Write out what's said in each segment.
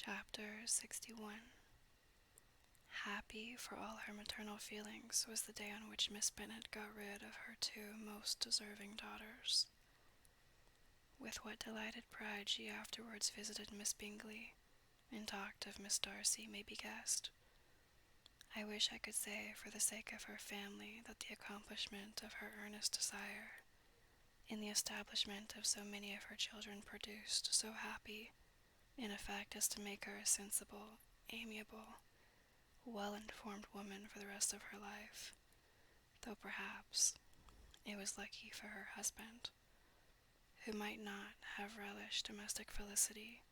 Chapter 61. Happy for all her maternal feelings was the day on which Miss Bennet got rid of her two most deserving daughters. With what delighted pride she afterwards visited Miss Bingley, and talked of Miss Darcy may be guessed. I wish I could say, for the sake of her family, that the accomplishment of her earnest desire, in the establishment of so many of her children, produced so happy in effect as to make her a sensible, amiable, well-informed woman for the rest of her life, though perhaps it was lucky for her husband, who might not have relished domestic felicity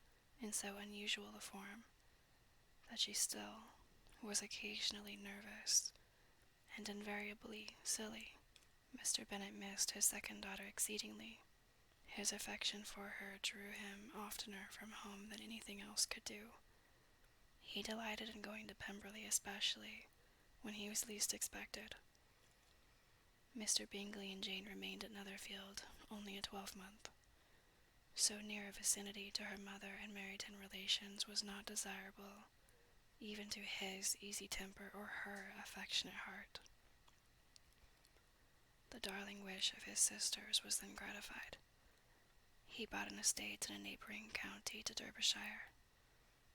in so unusual a form, that she still was occasionally nervous and invariably silly. Mr. Bennet missed his second daughter exceedingly. His affection for her drew him oftener from home than anything else could do. He delighted in going to Pemberley, especially when he was least expected. Mr. Bingley and Jane remained at Netherfield only a 12-month. So near a vicinity to her mother and Meryton relations was not desirable, even to his easy temper or her affectionate heart. The darling wish of his sisters was then gratified. He bought an estate in a neighbouring county to Derbyshire,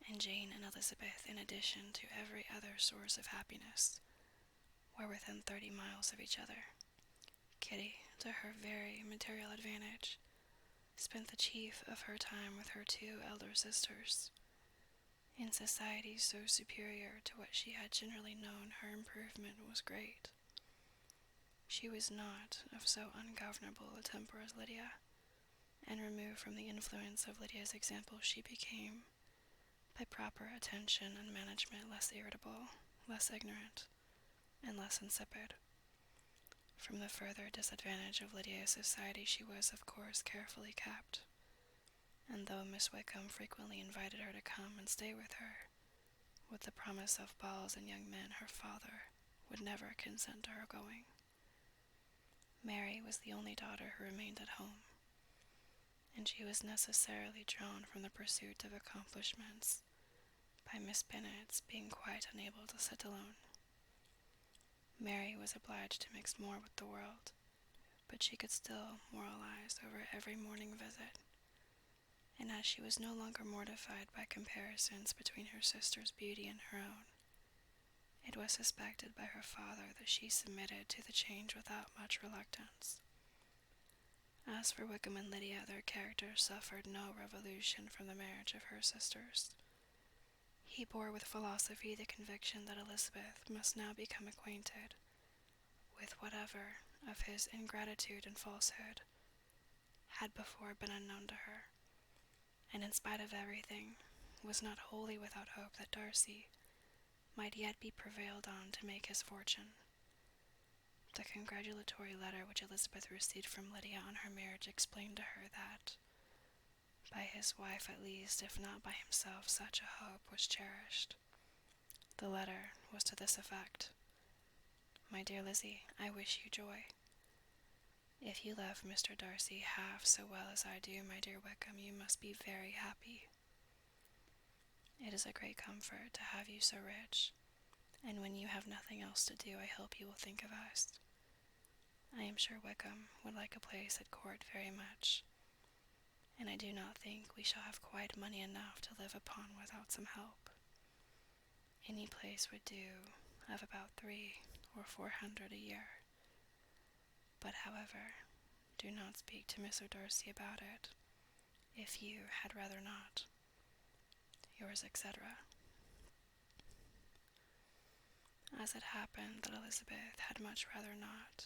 and Jane and Elizabeth, in addition to every other source of happiness, were within 30 miles of each other. Kitty, to her very material advantage, spent the chief of her time with her two elder sisters. In society so superior to what she had generally known, her improvement was great. She was not of so ungovernable a temper as Lydia, and removed from the influence of Lydia's example, she became, by proper attention and management, less irritable, less ignorant, and less insipid. From the further disadvantage of Lydia's society she was, of course, carefully kept, and though Miss Wickham frequently invited her to come and stay with her, with the promise of balls and young men, her father would never consent to her going. Mary was the only daughter who remained at home, and she was necessarily drawn from the pursuit of accomplishments by Miss Bennet's being quite unable to sit alone. Mary was obliged to mix more with the world, but she could still moralize over every morning visit, and as she was no longer mortified by comparisons between her sister's beauty and her own, it was suspected by her father that she submitted to the change without much reluctance. As for Wickham and Lydia, their characters suffered no revolution from the marriage of her sisters. He bore with philosophy the conviction that Elizabeth must now become acquainted with whatever of his ingratitude and falsehood had before been unknown to her, and in spite of everything, was not wholly without hope that Darcy might yet be prevailed on to make his fortune. The congratulatory letter which Elizabeth received from Lydia on her marriage explained to her that, by his wife at least, if not by himself, such a hope was cherished. The letter was to this effect: "My dear Lizzie, I wish you joy. If you love Mr. Darcy half so well as I do, my dear Wickham, you must be very happy. It is a great comfort to have you so rich, and when you have nothing else to do, I hope you will think of us. I am sure Wickham would like a place at court very much, and I do not think we shall have quite money enough to live upon without some help. Any place would do of about 300 or 400 a year. But, however, do not speak to Mr. Darcy about it, if you had rather not. Yours, etc." As it happened that Elizabeth had much rather not,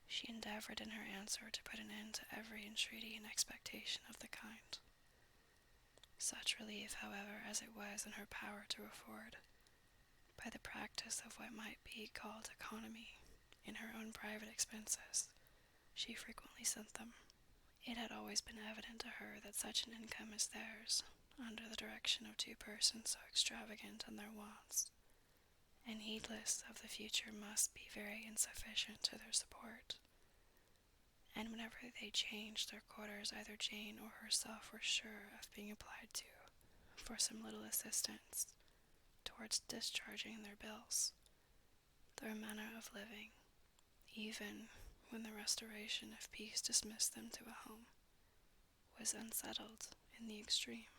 she endeavored in her answer to put an end to every entreaty and expectation of the kind. Such relief, however, as it was in her power to afford, by the practice of what might be called economy in her own private expenses, she frequently sent them. It had always been evident to her that such an income as theirs, under the direction of two persons so extravagant in their wants, and heedless of the future, must be very insufficient to their support, and whenever they changed their quarters, either Jane or herself were sure of being applied to for some little assistance towards discharging their bills. Their manner of living, even when the restoration of peace dismissed them to a home, was unsettled in the extreme.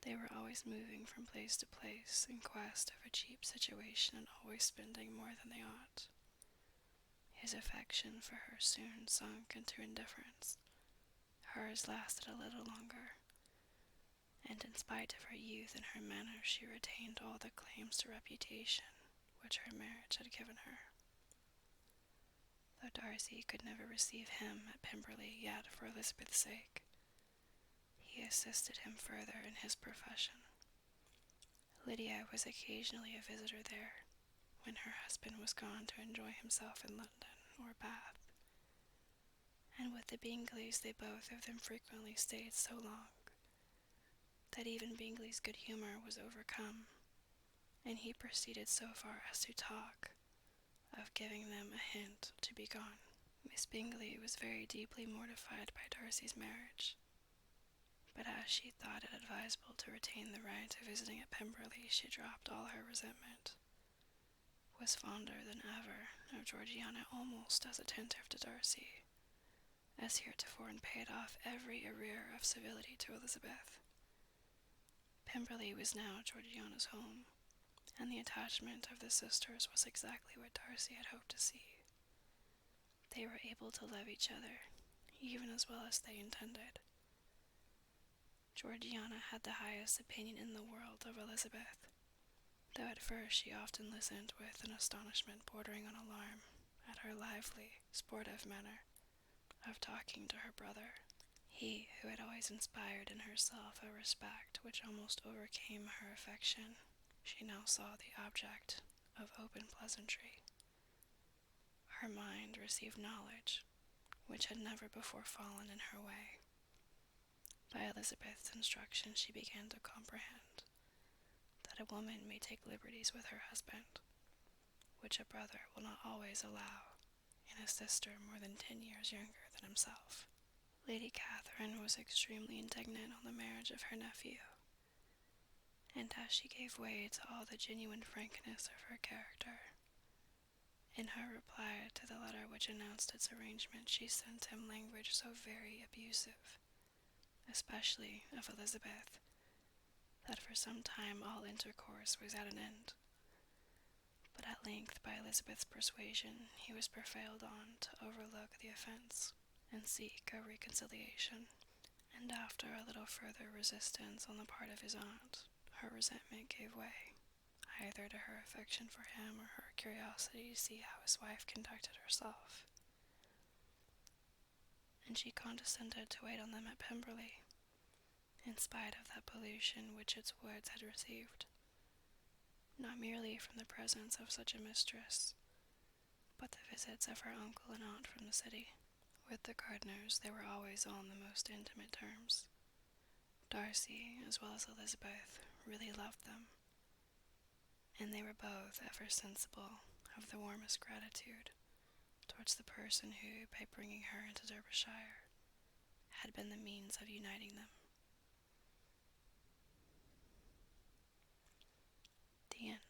They were always moving from place to place in quest of a cheap situation and always spending more than they ought. His affection for her soon sunk into indifference. Hers lasted a little longer, and in spite of her youth and her manner, she retained all the claims to reputation which her marriage had given her. Though Darcy could never receive him at Pemberley yet for Elizabeth's sake, he assisted him further in his profession. Lydia was occasionally a visitor there, when her husband was gone to enjoy himself in London or Bath, and with the Bingleys they both of them frequently stayed so long that even Bingley's good humor was overcome, and he proceeded so far as to talk of giving them a hint to be gone. Miss Bingley was very deeply mortified by Darcy's marriage, but as she thought it advisable to retain the right of visiting at Pemberley, she dropped all her resentment, was fonder than ever of Georgiana, almost as attentive to Darcy as heretofore, and paid off every arrear of civility to Elizabeth. Pemberley was now Georgiana's home, and the attachment of the sisters was exactly what Darcy had hoped to see. They were able to love each other, even as well as they intended. Georgiana had the highest opinion in the world of Elizabeth, though at first she often listened with an astonishment bordering on alarm at her lively, sportive manner of talking to her brother. He, who had always inspired in herself a respect which almost overcame her affection, she now saw the object of open pleasantry. Her mind received knowledge which had never before fallen in her way. By Elizabeth's instruction she began to comprehend that a woman may take liberties with her husband, which a brother will not always allow in a sister more than 10 years younger than himself. Lady Catherine was extremely indignant on the marriage of her nephew, and as she gave way to all the genuine frankness of her character, in her reply to the letter which announced its arrangement, she sent him language so very abusive, especially of Elizabeth, that for some time all intercourse was at an end. But at length, by Elizabeth's persuasion, he was prevailed on to overlook the offense and seek a reconciliation, and after a little further resistance on the part of his aunt, her resentment gave way, either to her affection for him or her curiosity to see how his wife conducted herself, and she condescended to wait on them at Pemberley, in spite of that pollution which its woods had received, not merely from the presence of such a mistress, but the visits of her uncle and aunt from the city. With the Gardiners they were always on the most intimate terms. Darcy, as well as Elizabeth, really loved them, and they were both ever sensible of the warmest gratitude towards the person who, by bringing her into Derbyshire, had been the means of uniting them. The end.